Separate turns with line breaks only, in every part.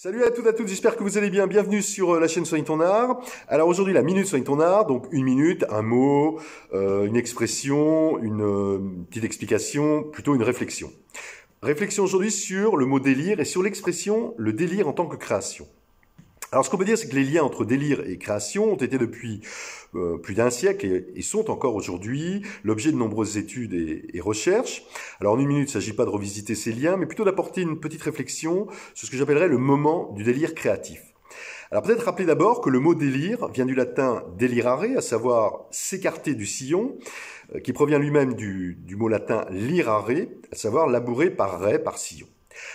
Salut à toutes, j'espère que vous allez bien. Bienvenue sur la chaîne Soigne ton art. Alors aujourd'hui, la minute Soigne ton art, donc une minute, un mot, une expression, une petite explication, plutôt une réflexion. Réflexion aujourd'hui sur le mot délire et sur l'expression le délire en tant que création. Alors ce qu'on peut dire, c'est que les liens entre délire et création ont été depuis plus d'un siècle et sont encore aujourd'hui l'objet de nombreuses études et recherches. Alors en une minute, il ne s'agit pas de revisiter ces liens, mais plutôt d'apporter une petite réflexion sur ce que j'appellerais le moment du délire créatif. Alors peut-être rappeler d'abord que le mot délire vient du latin delirare, à savoir s'écarter du sillon, qui provient lui-même du mot latin lirare, à savoir labourer par raie, par sillon.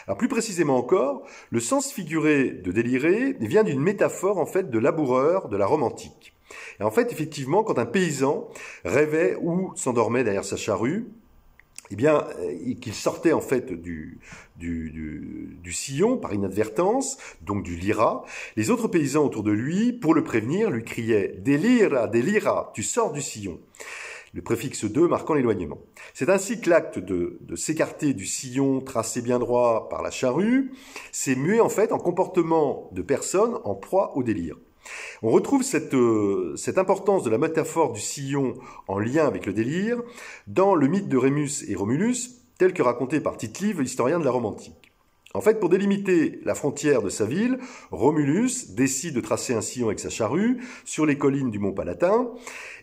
Alors plus précisément encore, le sens figuré de délirer vient d'une métaphore en fait de laboureur de la Rome antique. Et en fait, effectivement, quand un paysan rêvait ou s'endormait derrière sa charrue, eh bien, qu'il sortait en fait du sillon par inadvertance, donc du lyra, les autres paysans autour de lui, pour le prévenir, lui criaient « Délira, tu sors du sillon ». Le préfixe de marquant l'éloignement. C'est ainsi que l'acte de s'écarter du sillon tracé bien droit par la charrue s'est mué en fait en comportement de personne en proie au délire. On retrouve cette importance de la métaphore du sillon en lien avec le délire dans le mythe de Rémus et Romulus, tel que raconté par Tite-Live, historien de la Rome antique. En fait, pour délimiter la frontière de sa ville, Romulus décide de tracer un sillon avec sa charrue sur les collines du mont Palatin,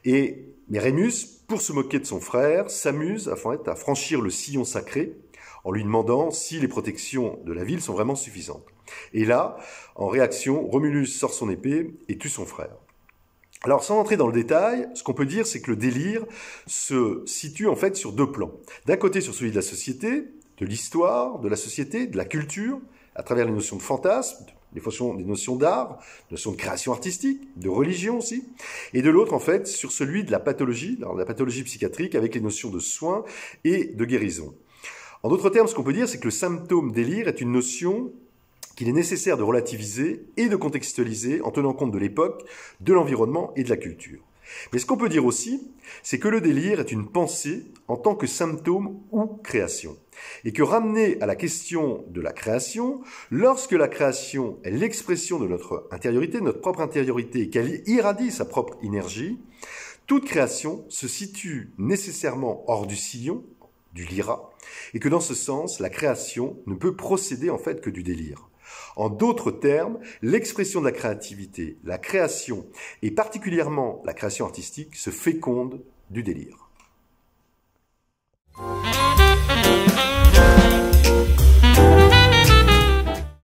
mais Rémus, pour se moquer de son frère, s'amuse à franchir le sillon sacré en lui demandant si les protections de la ville sont vraiment suffisantes. Et là, en réaction, Romulus sort son épée et tue son frère. Alors, sans entrer dans le détail, ce qu'on peut dire, c'est que le délire se situe en fait sur deux plans. D'un côté, sur celui de la société, de l'histoire, de la société, de la culture, à travers les notions de fantasme, des notions d'art, des notions de création artistique, de religion aussi, et de l'autre, en fait, sur celui de la pathologie, alors la pathologie psychiatrique avec les notions de soins et de guérison. En d'autres termes, ce qu'on peut dire, c'est que le symptôme délire est une notion qu'il est nécessaire de relativiser et de contextualiser en tenant compte de l'époque, de l'environnement et de la culture. Mais ce qu'on peut dire aussi, c'est que le délire est une pensée en tant que symptôme ou création. Et que ramener à la question de la création, lorsque la création est l'expression de notre intériorité, de notre propre intériorité, et qu'elle irradie sa propre énergie, toute création se situe nécessairement hors du sillon, du lyra, et que dans ce sens, la création ne peut procéder en fait que du délire. En d'autres termes, l'expression de la créativité, la création, et particulièrement la création artistique, se féconde du délire.